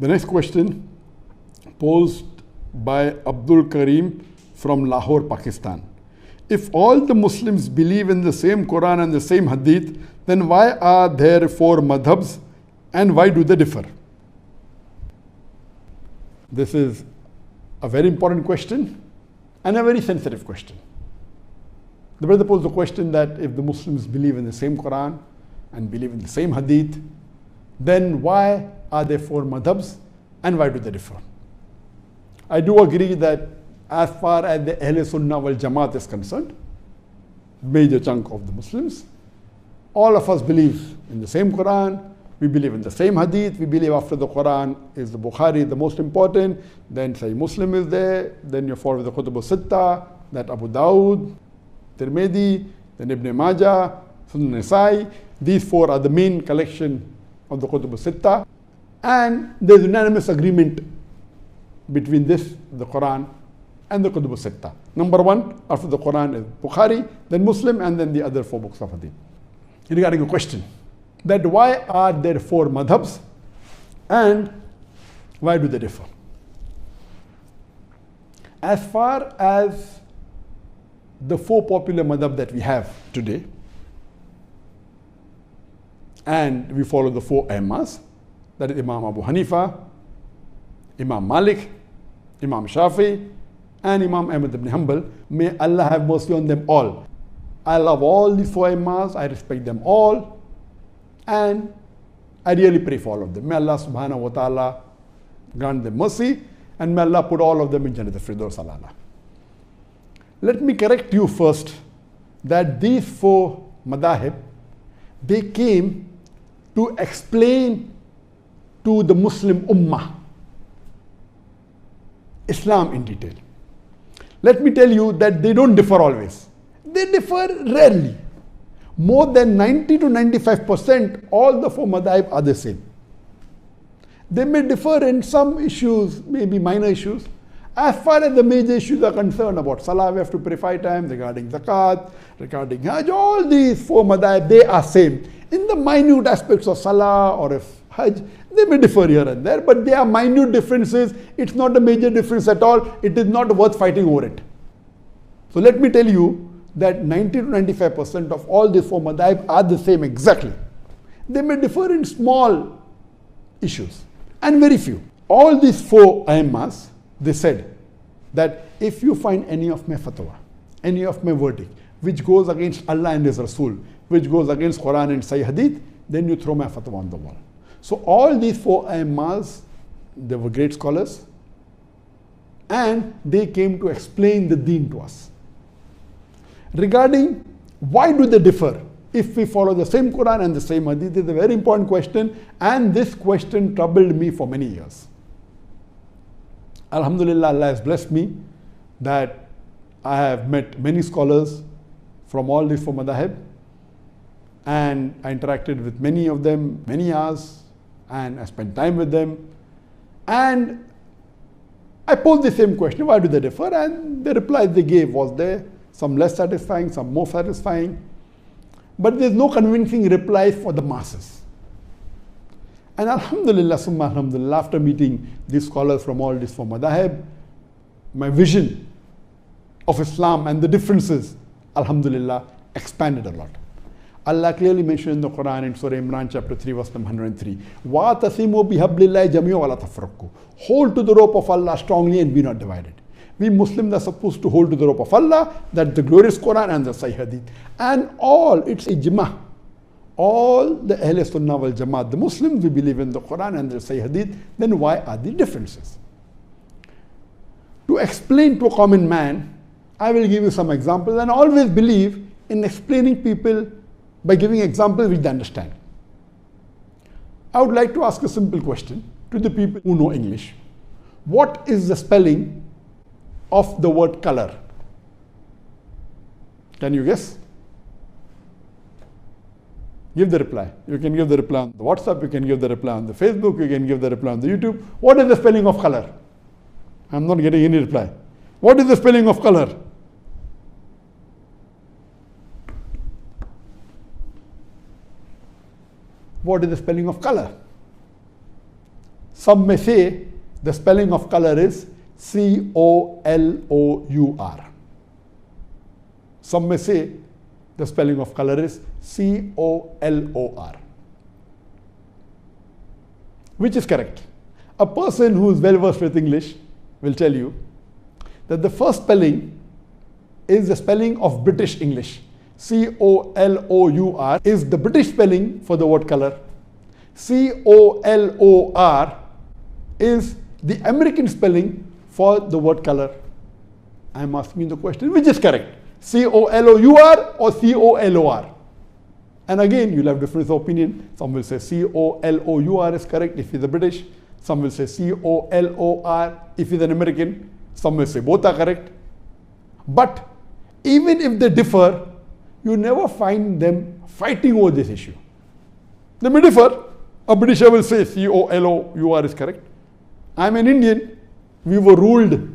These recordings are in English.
The next question posed by Abdul Karim from Lahore, Pakistan. If all the Muslims believe in the same Quran and the same Hadith, then why are there 4 Madhabs and why do they differ? This is a very important question and a very sensitive question. The brother posed the question that if the Muslims believe in the same Quran and believe in the same Hadith, then why are there 4 Madhabs and why do they differ? I do agree that as far as the Ahl Sunnah wal Jamaat is concerned, major chunk of the Muslims, all of us believe in the same Quran, we believe in the same Hadith, we believe after the Quran is the Bukhari, the most important, then Sahih Muslim is there, then you follow the Kutub al-Sitta, that Abu Dawud, Tirmidhi, then Ibn Majah, Sunan Nasai. These 4 are the main collection of the Kutub al-Sitta, and there is unanimous agreement between this, the Quran, and the Kutub al-Sitta. Number 1 after the Quran is Bukhari, then Muslim, and then the other 4 books of Hadith. Regarding a question that why are there 4 Madhabs and why do they differ? As far as the 4 popular Madhab that we have today, and we follow the 4 Imams, that is Imam Abu Hanifa, Imam Malik, Imam Shafi, and Imam Ahmad ibn Hanbal. May Allah have mercy on them all. I love all these 4 Imams, I respect them all, and I really pray for all of them. May Allah subhanahu wa ta'ala grant them mercy, and may Allah put all of them in Jannat al-Firdaus al-A'la. Let me correct you first that these 4 madahib, they came to explain to the Muslim Ummah Islam in detail. Let me tell you that they don't differ always. They differ rarely. More than 90 to 95%, all the 4 madhab are the same. They may differ in some issues, maybe minor issues. As far as the major issues are concerned, about Salah, we have to pray 5 times, regarding Zakat, regarding Hajj, all these 4 madhab, they are same. In the minute aspects of Salah or if Hajj, they may differ here and there, but they are minute differences. It's not a major difference at all. It is not worth fighting over it. So let me tell you that 90 to 95% of all these 4 madhab are the same exactly. They may differ in small issues and very few. All these 4 Imams, they said that if you find any of my fatwa, any of my verdict, which goes against Allah and His Rasul, which goes against Quran and Sahih Hadith, then you throw my fatwa on the wall. So all these 4 Imams, they were great scholars, and they came to explain the deen to us. Regarding why do they differ if we follow the same Quran and the same Hadith, is a very important question, and this question troubled me for many years. Alhamdulillah, Allah has blessed me that I have met many scholars from all these 4 madhab, and I interacted with many of them many hours, and I spent time with them, and I posed the same question, why do they differ? And the replies they gave was there, some less satisfying, some more satisfying, but there's no convincing replies for the masses. And alhamdulillah, summa alhamdulillah, after meeting these scholars from all these 4 madhab, my vision of Islam and the differences, alhamdulillah, expanded a lot. Allah clearly mentioned in the Quran in Surah Imran chapter 3 verse number 103, وَاتَصِمُوا بِحَبْلِ اللَّهِ جَمِيعًا وَلَا تَفَرَّقُوا. Hold to the rope of Allah strongly and be not divided. We Muslims are supposed to hold to the rope of Allah, that the glorious Quran and the Sahih Hadith. And all, it's ijma. All the Ahl Sunnah wal Jamaat, the Muslims, we believe in the Quran and the Sahih Hadith, then why are the differences? To explain to a common man, I will give you some examples, and always believe in explaining people by giving examples which they understand. I would like to ask a simple question to the people who know English. What is the spelling of the word color? Can you guess? Give the reply. You can give the reply on the WhatsApp, you can give the reply on the Facebook, you can give the reply on the YouTube. What is the spelling of color? I'm not getting any reply. What is the spelling of color? What is the spelling of color? Some may say the spelling of color is C-O-L-O-U-R. Some may say the spelling of color is C-O-L-O-R. Which is correct? A person who is well versed with English will tell you that the first spelling is the spelling of British English. C-O-L-O-U-R is the British spelling for the word color. C-O-L-O-R is the American spelling for the word color. I am asking the question, which is correct? C-O-L-O-U-R or C-O-L-O-R? And again, you'll have difference of opinion. Some will say C-O-L-O-U-R is correct if he's a British. Some will say C-O-L-O-R if he's an American. Some will say both are correct. But even if they differ, you never find them fighting over this issue. They may differ. A Britisher will say C-O-L-O-U-R is correct. I'm an Indian. We were ruled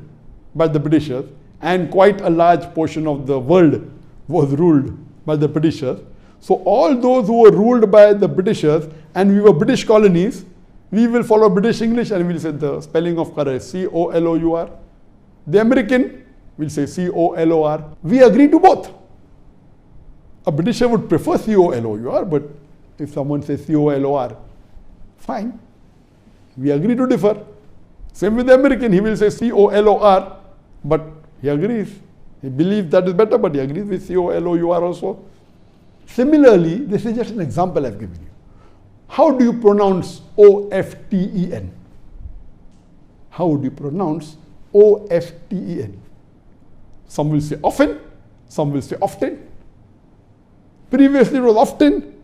by the Britishers, and quite a large portion of the world was ruled by the Britishers. So all those who were ruled by the Britishers and we were British colonies, we will follow British English and we'll say the spelling of color is C-O-L-O-U-R. The American will say C-O-L-O-R. We agree to both. A Britisher would prefer C-O-L-O-U-R, but if someone says C-O-L-O-R, fine. We agree to differ. Same with the American, he will say C-O-L-O-R, but he agrees. He believes that is better, but he agrees with C-O-L-O-U-R also. Similarly, this is just an example I've given you. How do you pronounce O-F-T-E-N? How do you pronounce O-F-T-E-N? Some will say often, some will say often. Previously it was often,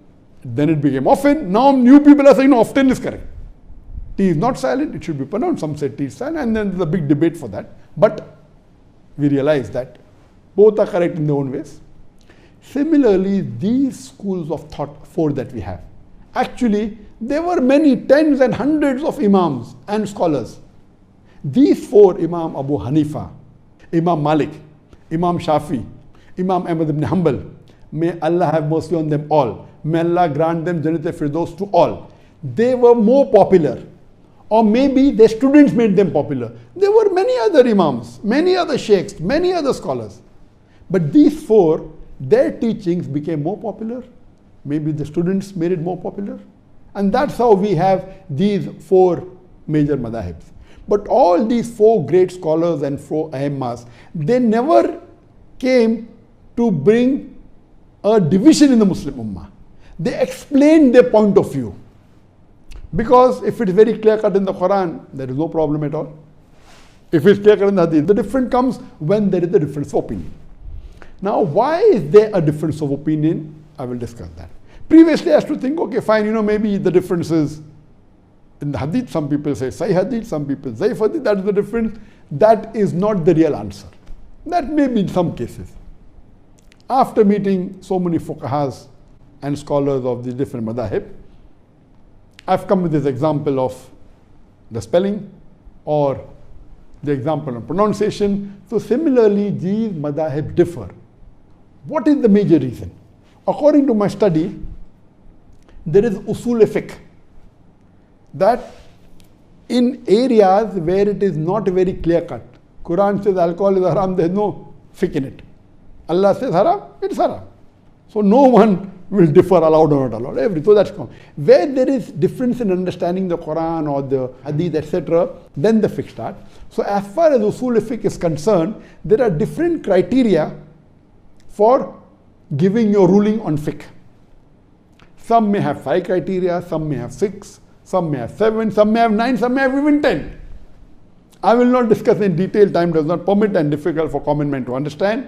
then it became often. Now new people are saying no, often is correct. T is not silent, it should be pronounced. Some say T is silent, and then there's a big debate for that. But we realize that both are correct in their own ways. Similarly, these schools of thought, four that we have, actually there were many tens and hundreds of Imams and scholars. These four, Imam Abu Hanifa, Imam Malik, Imam Shafi, Imam Ahmad ibn Hanbal, may Allah have mercy on them all. May Allah grant them Jannat al-Firdaus to all. They were more popular, or maybe their students made them popular. There were many other Imams, many other Sheikhs, many other scholars. But these four, their teachings became more popular. Maybe the students made it more popular. And that's how we have these four major madhabs. But all these four great scholars and four Aimmas, they never came to bring a division in the Muslim Ummah. They explained their point of view. Because if it's very clear cut in the Quran, there is no problem at all. If it's clear cut in the Hadith, the difference comes when there is a difference of opinion. Now, why is there a difference of opinion? I will discuss that. Previously, I used to think, okay, fine, maybe the difference is in the Hadith. Some people say Sahih Hadith, some people Zaif Hadith. That is the difference. That is not the real answer. That may be in some cases. After meeting so many fuqahas and scholars of the different madhahib, I've come with this example of the spelling or the example of pronunciation. So similarly, these madhahib differ. What is the major reason? According to my study, there is usul fiqh, that in areas where it is not very clear cut, Quran says alcohol is haram, there is no fiqh in it. Allah says haram, it's haram. So no one will differ allowed or not allowed. So that's common. Where there is difference in understanding the Quran or the Hadith, etc., then the fiqh starts. So as far as usul fiqh is concerned, there are different criteria for giving your ruling on fiqh. Some may have 5 criteria, some may have 6, some may have 7, some may have 9, some may have even 10. I will not discuss in detail, time does not permit and difficult for common man to understand.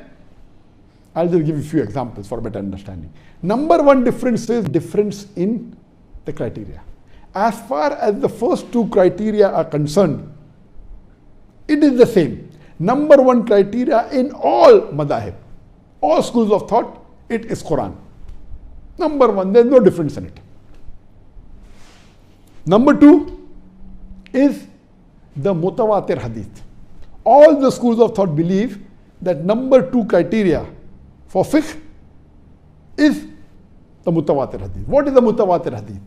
I'll just give you a few examples for better understanding. Number one difference is difference in the criteria. As far as the first 2 criteria are concerned, it is the same. Number one criteria in all madhahib, all schools of thought, it is Quran. Number one, there is no difference in it. Number 2 is the mutawatir hadith. All the schools of thought believe that number 2 criteria for fiqh is the mutawatir hadith. What is the mutawatir hadith?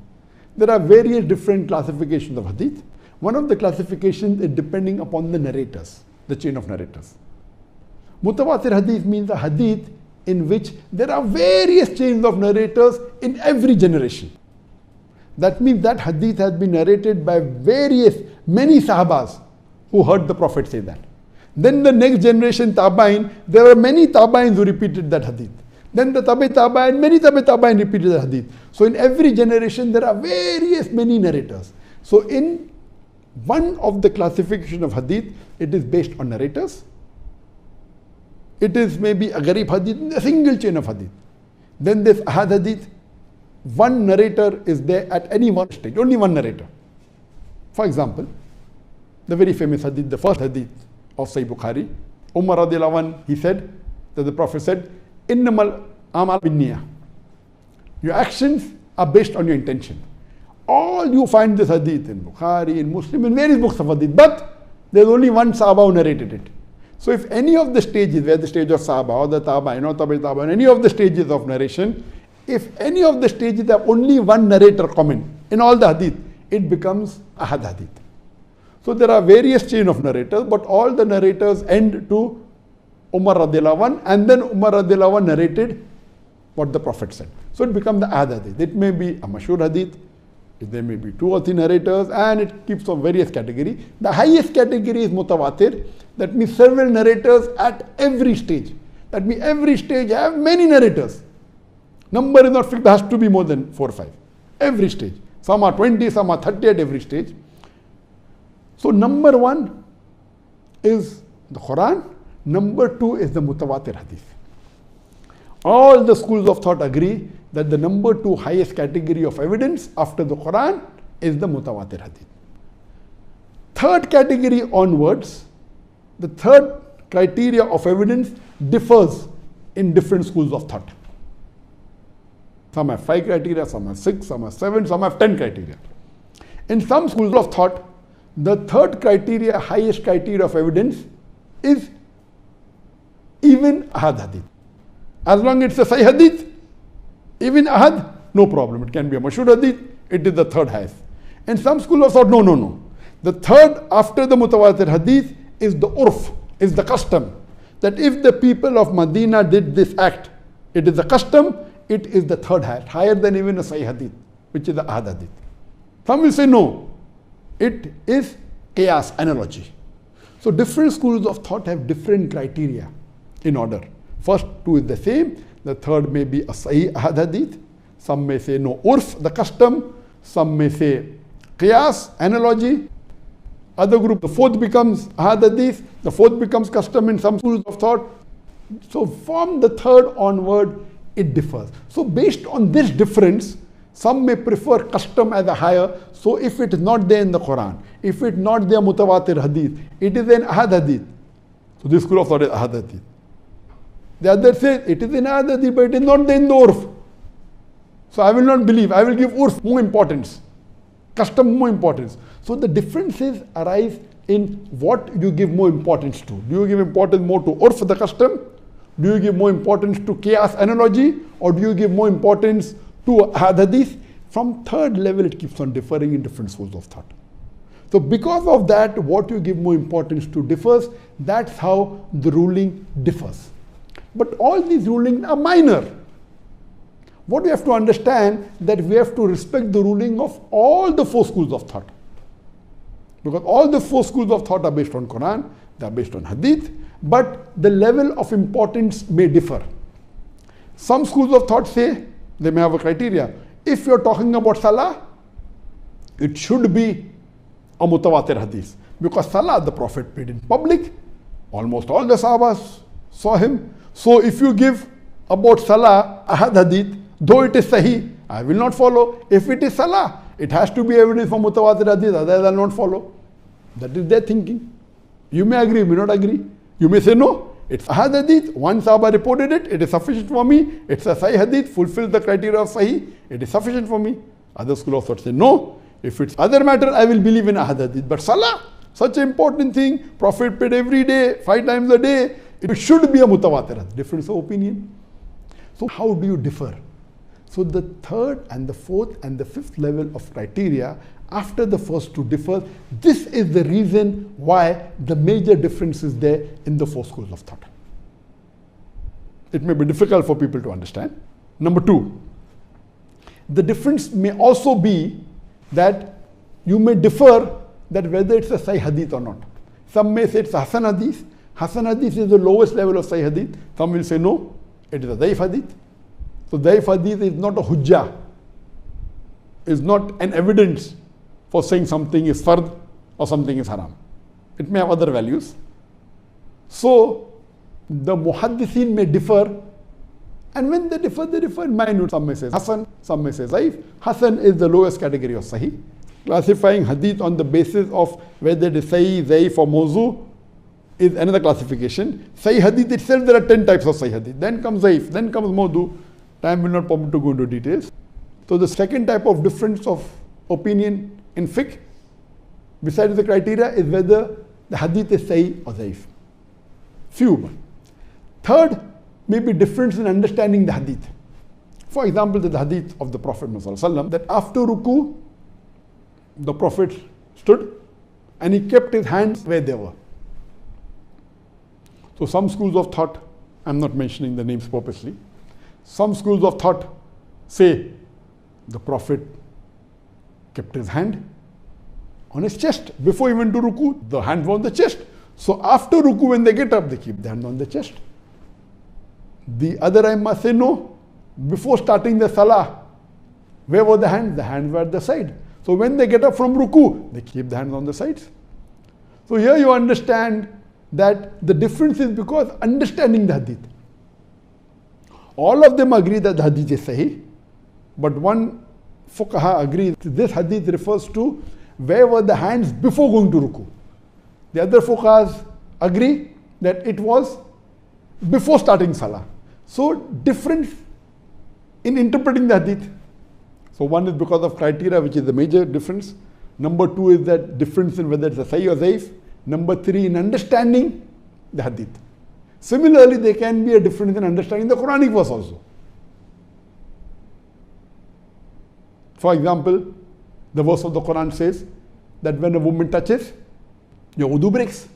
There are various different classifications of hadith. One of the classifications is depending upon the narrators, the chain of narrators. Mutawatir hadith means a hadith in which there are various chains of narrators in every generation. That means that hadith has been narrated by many sahabas who heard the Prophet say that. Then the next generation, Tabain, there are many Tabains who repeated that hadith. Then the Tabain, many Tabain repeated that hadith. So in every generation, there are many narrators. So in one of the classification of hadith, it is based on narrators. It is maybe a Gharib hadith, a single chain of hadith. Then there's Ahad hadith. One narrator is there at any one stage, only one narrator. For example, the very famous hadith, the first hadith of Sahih Bukhari, Umar radiallahu anh, he said that the Prophet said, Innamal amal binniyah. Your actions are based on your intention. All you find this hadith in Bukhari, in Muslim, in various books of hadith, but there's only one Sahaba who narrated it. So if any of the stages, where the stage of Sahaba or the Tabain or Tabain, any of the stages of narration, if any of the stages have only one narrator comment in all the hadith, it becomes Ahad hadith. So there are various chain of narrators, but all the narrators end to Umar radiallahu anh, and then Umar radiallahu anh narrated what the Prophet said. So it becomes the Ahad hadith. It may be a mashhur hadith, there may be 2 or 3 narrators, and it keeps on various categories. The highest category is mutawatir. That means several narrators at every stage. That means every stage have many narrators. Number is not fixed, there has to be more than 4 or 5. Every stage. Some are 20, some are 30 at every stage. So number 1 is the Quran. Number 2 is the mutawatir hadith. All the schools of thought agree that the number 2 highest category of evidence after the Quran is the mutawatir hadith. Third category onwards, the third criteria of evidence differs in different schools of thought. Some have 5 criteria, some have 6, some have 7, some have 10 criteria. In some schools of thought, the third criteria, highest criteria of evidence is even Ahad hadith. As long as it's a Sahih hadith, even Ahad, no problem. It can be a mashhur hadith, it is the third highest. In some school of thought, no. The third after the mutawatir hadith is the urf, is the custom. That if the people of Medina did this act, it is the custom, it is the third highest, higher than even a Sahih hadith, which is the Ahad hadith. Some will say no, it is qiyas, analogy. So different schools of thought have different criteria in order. First 2 is the same, the third may be a Sahih Ahad hadith, some may say no, urf, the custom, some may say qiyas, analogy. Other group, the fourth becomes Ahad hadith, the fourth becomes custom in some schools of thought. So from the third onward, it differs. So based on this difference, some may prefer custom as a higher. So if it is not there in the Quran, if it is not there mutawatir hadith, it is an Ahad hadith. So this school of thought is Ahad hadith. The other says it is in Ahad hadith, but it is not there in the urf. So I will not believe, I will give urf more importance, custom more importance. So the differences arise in what you give more importance to. Do you give importance more to urf, the custom? Do you give more importance to qiyas, analogy? Or do you give more importance to Ahad hadith? From third level, it keeps on differing in different schools of thought. So because of that, what you give more importance to differs. That's how the ruling differs. But all these rulings are minor. What we have to understand, that we have to respect the ruling of all the 4 schools of thought. Because all the 4 schools of thought are based on Quran, they are based on hadith, but the level of importance may differ. Some schools of thought say, they may have a criteria. If you're talking about salah, it should be a mutawatir hadith. Because salah, the Prophet prayed in public, almost all the sahabas saw him. So if you give about salah, Ahad hadith, though it is sahih, I will not follow. If it is salah, it has to be evidence for mutawatir hadith, otherwise I will not follow. That is their thinking. You may agree, you may not agree. You may say no, it's Ahad hadith, one Sahaba reported it, it is sufficient for me. It's a Sahih hadith, fulfills the criteria of Sahih, it is sufficient for me. Other school of thought say no, if it's other matter, I will believe in Ahad hadith. But salah, such an important thing, Prophet prayed every day, 5 times a day, it should be a mutawatir hadith. Difference of opinion. So how do you differ? So the third and the fourth and the fifth level of criteria after the first two differ. This is the reason why the major difference is there in the four schools of thought. It may be difficult for people to understand. Number two, the difference may also be that you may differ that whether it's a Sahih Hadith or not. Some may say it's a Hasan Hadith. Hasan Hadith is the lowest level of Sahih Hadith. Some will say no, it is a Daif Hadith. So Daif Hadith is not a Hujjah, is not an evidence for saying something is fard or something is haram. It may have other values. So the Muhaddithin may differ, and when they differ in minute. Some may say Hasan, some may say Zaif. Hasan is the lowest category of Sahih. Classifying Hadith on the basis of whether it is Sahih, Zaif or Mawzu is another classification. Sahih Hadith itself, there are 10 types of Sahih Hadith. Then comes Zaif, then comes Mawdu. Time will not permit to go into details. So the second type of difference of opinion in fiqh, besides the criteria, is whether the Hadith is Sahih or Zaif. Few. Third, may be difference in understanding the Hadith. For example, the Hadith of the Prophet ﷺ, that after ruku, the Prophet stood and he kept his hands where they were. So some schools of thought, I'm not mentioning the names purposely, some schools of thought say the Prophet kept his hand on his chest. Before he went to ruku, the hands were on the chest. So after ruku, when they get up, they keep the hand on the chest. The other Imams say no. Before starting the salah, where were the hands? The hands were at the side. So when they get up from ruku, they keep the hands on the sides. So here you understand that the difference is because understanding the hadith. All of them agree that the hadith is sahih, but one fuqaha agrees this hadith refers to where were the hands before going to ruku. The other fuqahas agree that it was before starting salah. So difference in interpreting the hadith. So one is because of criteria, which is the major difference. Number two is that difference in whether it's a sahih or zaif. Number three, in understanding the hadith. Similarly, there can be a difference in understanding the Quranic verse also. For example, the verse of the Quran says that when a woman touches, your wudu breaks.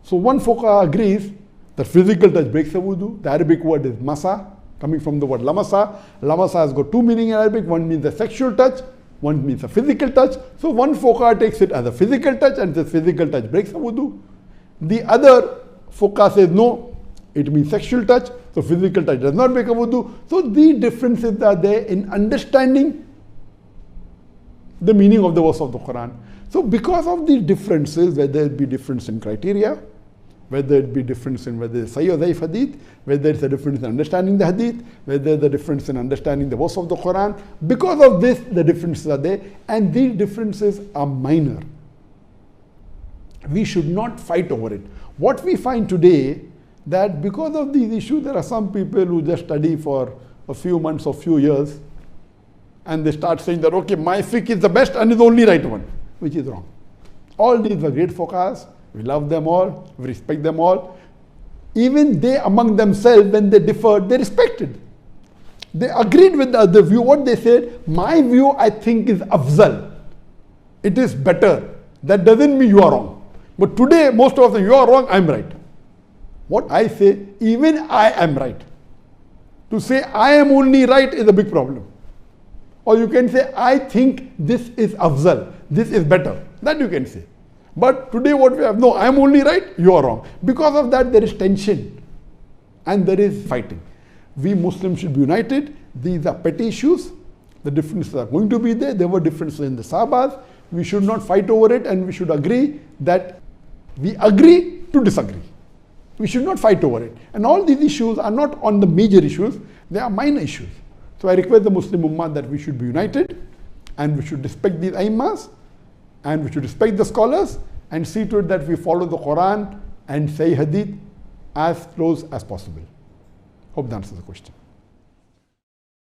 So one fuqaha agrees that physical touch breaks the wudu. The Arabic word is masa, coming from the word lamasa. Lamasa has got two meanings in Arabic. One means a sexual touch, one means a physical touch. So one fuqaha takes it as a physical touch and says physical touch breaks the wudu. The other fuqaha says no, it means sexual touch, so physical touch does not break a wudu. So the differences are there in understanding the meaning of the verse of the Quran. So because of these differences, whether it be difference in criteria, whether it be difference in whether it's Sahih or Zaif hadith, whether it's a difference in understanding the hadith, whether the difference in understanding the verse of the Quran, because of this, the differences are there, and these differences are minor. We should not fight over it. What we find today, that because of these issues, there are some people who just study for a few months or few years, and they start saying that, okay, my fiqh is the best and is the only right one, which is wrong. All these were great fuqahas. We love them all, we respect them all. Even they among themselves, when they differed, they respected. They agreed with the other view. What they said, my view I think is afzal. It is better. That doesn't mean you are wrong. But today, most of them, you are wrong, I'm right. What I say, even I am right. To say I am only right is a big problem. Or you can say, I think this is afzal, this is better. That you can say. But today what we have, no, I am only right, you are wrong. Because of that, there is tension and there is fighting. We Muslims should be united. These are petty issues. The differences are going to be there. There were differences in the Sahabas. We should not fight over it, and we should agree that we agree to disagree. We should not fight over it. And all these issues are not on the major issues, they are minor issues. So I request the Muslim Ummah that we should be united, and we should respect these Imams, and we should respect the scholars, and see to it that we follow the Quran and Sahih Hadith as close as possible. Hope that answers the question.